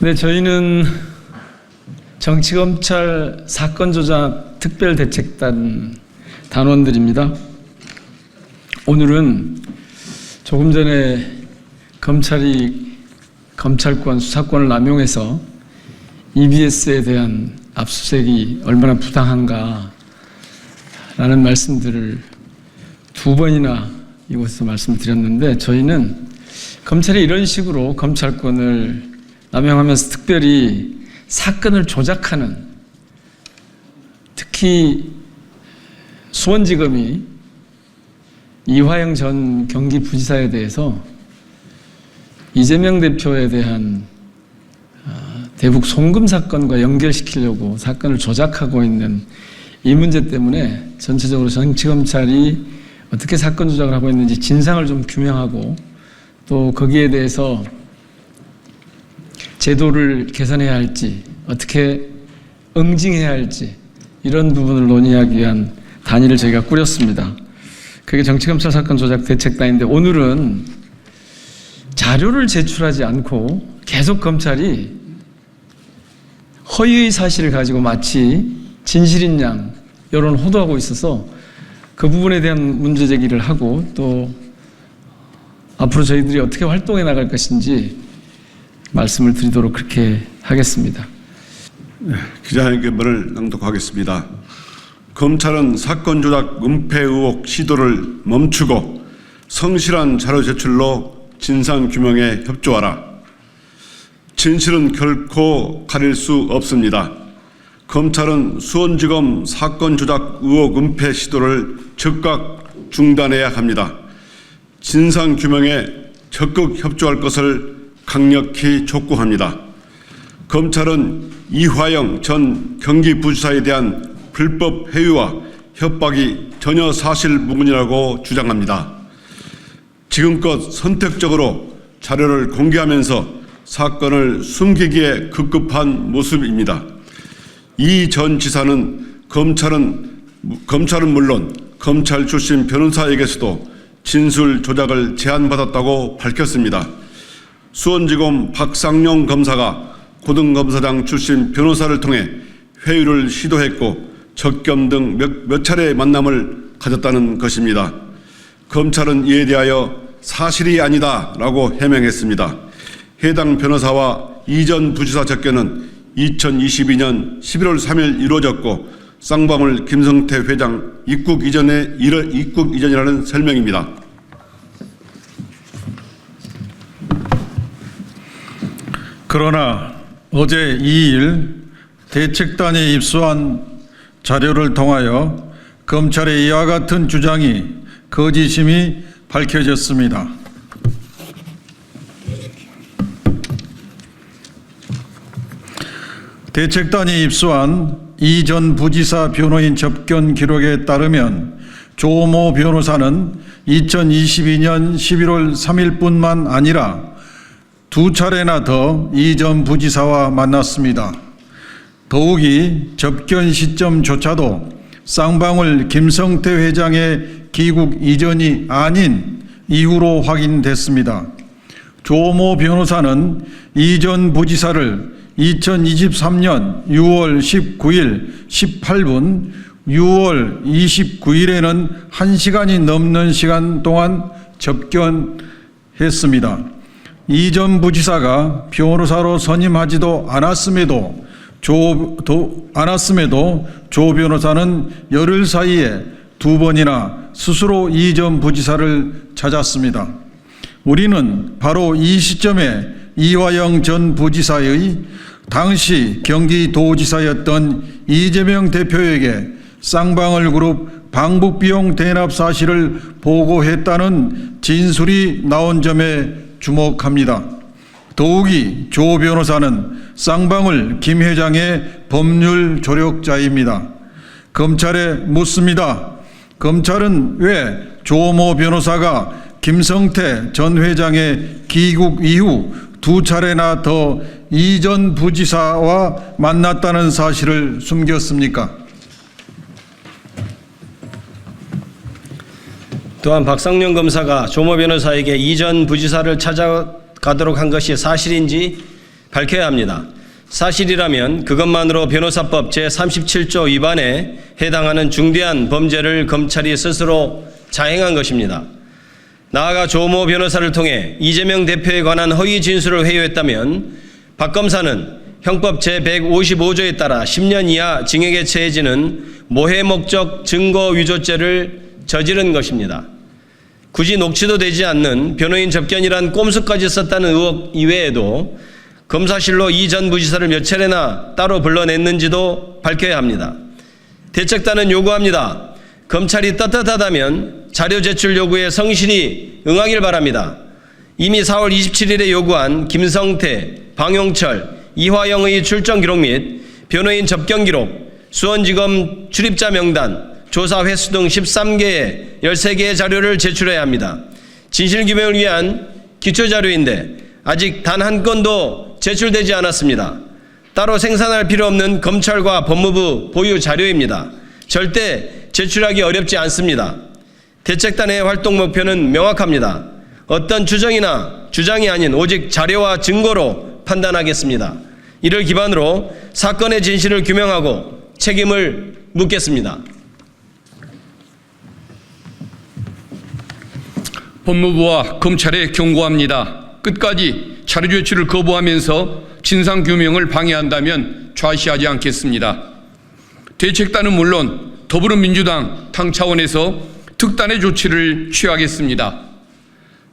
네, 저희는 정치검찰 사건조작 특별대책단 단원들입니다. 오늘은 조금 전에 검찰이 검찰권, 수사권을 남용해서 EBS에 대한 압수수색이 얼마나 부당한가 라는 말씀들을 두 번이나 이곳에서 말씀드렸는데, 저희는 검찰이 이런 식으로 검찰권을 남용하면서 특별히 사건을 조작하는, 특히 수원지검이 이화영 전 경기부지사에 대해서 이재명 대표에 대한 대북 송금 사건과 연결시키려고 사건을 조작하고 있는 이 문제 때문에 전체적으로 정치검찰이 어떻게 사건 조작을 하고 있는지 진상을 좀 규명하고, 또 거기에 대해서 제도를 개선해야 할지, 어떻게 응징해야 할지, 이런 부분을 논의하기 위한 단위를 저희가 꾸렸습니다. 그게 정치검찰 사건 조작 대책단인데, 오늘은 자료를 제출하지 않고 계속 검찰이 허위의 사실을 가지고 마치 진실인 양 여론 호도하고 있어서 그 부분에 대한 문제 제기를 하고, 또 앞으로 저희들이 어떻게 활동해 나갈 것인지 말씀을 드리도록 그렇게 하겠습니다. 기자회견문을 낭독하겠습니다. 검찰은 사건 조작 은폐 의혹 시도를 멈추고 성실한 자료 제출로 진상 규명에 협조하라. 진실은 결코 가릴 수 없습니다. 검찰은 수원지검 사건 조작 의혹 은폐 시도를 즉각 중단해야 합니다. 진상 규명에 적극 협조할 것을 강력히 촉구합니다. 검찰은 이화영 전 경기부지사에 대한 불법 회유와 협박이 전혀 사실무근이라고 주장합니다. 지금껏 선택적으로 자료를 공개하면서 사건을 숨기기에 급급한 모습입니다. 이 전 지사는 검찰은 물론 검찰 출신 변호사에게서도 진술 조작을 제안받았다고 밝혔습니다. 수원지검 박상용 검사가 고등검사장 출신 변호사를 통해 회유를 시도했고 적겸 등 몇 차례 만남을 가졌다는 것입니다. 검찰은 이에 대하여 사실이 아니다라고 해명했습니다. 해당 변호사와 이전 부지사 접견은 2022년 11월 3일 이루어졌고 쌍방울 김성태 회장 입국 이전이라는 설명입니다. 그러나 어제 2일 대책단에 입수한 자료를 통하여 검찰의 이와 같은 주장이 거짓임이 밝혀졌습니다. 대책단이 입수한 이전 부지사 변호인 접견 기록에 따르면 조모 변호사는 2022년 11월 3일뿐만 아니라 두 차례나 더 이전 부지사와 만났습니다. 더욱이 접견 시점조차도 쌍방울 김성태 회장의 귀국 이전이 아닌 이후로 확인됐습니다. 조모 변호사는 이전 부지사를 2023년 6월 19일 18분, 6월 29일에는 1시간이 넘는 시간 동안 접견했습니다. 이전 부지사가 변호사로 선임하지도 않았음에도 조 변호사는 열흘 사이에 두 번이나 스스로 이전 부지사를 찾았습니다. 우리는 바로 이 시점에 이화영 전 부지사의 당시 경기도지사였던 이재명 대표에게 쌍방울 그룹 방북비용 대납 사실을 보고했다는 진술이 나온 점에 주목합니다. 더욱이 조 변호사는 쌍방울 김 회장의 법률 조력자입니다. 검찰에 묻습니다. 검찰은 왜 조모 변호사가 김성태 전 회장의 귀국 이후 두 차례나 더 이전 부지사와 만났다는 사실을 숨겼습니까? 또한 박상용 검사가 조모 변호사에게 이전 부지사를 찾아가도록 한 것이 사실인지 밝혀야 합니다. 사실이라면 그것만으로 변호사법 제37조 위반에 해당하는 중대한 범죄를 검찰이 스스로 자행한 것입니다. 나아가 조모 변호사를 통해 이재명 대표에 관한 허위 진술을 회유했다면 박 검사는 형법 제155조에 따라 10년 이하 징역에 처해지는 모해 목적 증거 위조죄를 저지른 것입니다. 굳이 녹취도 되지 않는 변호인 접견이란 꼼수까지 썼다는 의혹 이외에도 검사실로 이 전 부지사를 몇 차례나 따로 불러냈는지도 밝혀야 합니다. 대책단은 요구합니다. 검찰이 떳떳하다면 자료 제출 요구에 성실히 응하길 바랍니다. 이미 4월 27일에 요구한 김성태, 방용철, 이화영의 출정 기록 및 변호인 접견 기록, 수원지검 출입자 명단, 조사 횟수 등 13개의 13개의 자료를 제출해야 합니다. 진실규명을 위한 기초자료인데 아직 단 한 건도 제출되지 않았습니다. 따로 생산할 필요 없는 검찰과 법무부 보유 자료입니다. 절대 제출하기 어렵지 않습니다. 대책단의 활동 목표는 명확합니다. 어떤 추정이나 주장이 아닌 오직 자료와 증거로 판단하겠습니다. 이를 기반으로 사건의 진실을 규명하고 책임을 묻겠습니다. 법무부와 검찰에 경고합니다. 끝까지 자료 제출을 거부하면서 진상규명을 방해한다면 좌시하지 않겠습니다. 대책단은 물론 더불어민주당 당 차원에서 특단의 조치를 취하겠습니다.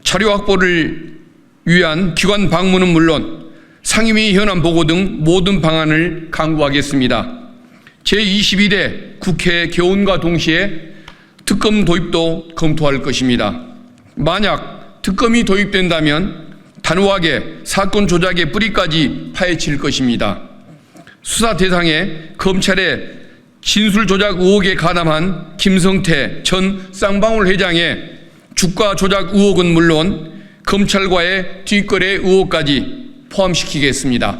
자료 확보를 위한 기관 방문은 물론 상임위 현안 보고 등 모든 방안을 강구하겠습니다. 제21대 국회 개원과 동시에 특검 도입도 검토할 것입니다. 만약 특검이 도입된다면 단호하게 사건 조작의 뿌리까지 파헤칠 것입니다. 수사 대상에 검찰의 진술 조작 의혹에 가담한 김성태 전 쌍방울 회장의 주가 조작 의혹은 물론 검찰과의 뒷거래 의혹까지 포함시키겠습니다.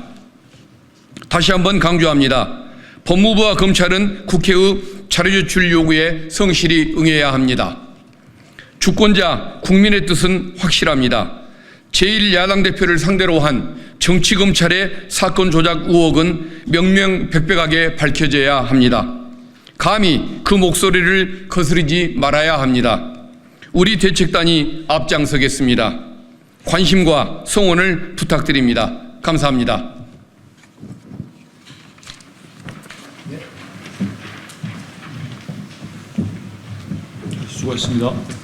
다시 한번 강조합니다. 법무부와 검찰은 국회의 자료 제출 요구에 성실히 응해야 합니다. 주권자 국민의 뜻은 확실합니다. 제1야당 대표를 상대로 한 정치검찰의 사건 조작 의혹은 명명백백하게 밝혀져야 합니다. 감히 그 목소리를 거스르지 말아야 합니다. 우리 대책단이 앞장서겠습니다. 관심과 성원을 부탁드립니다. 감사합니다. 수고하셨습니다.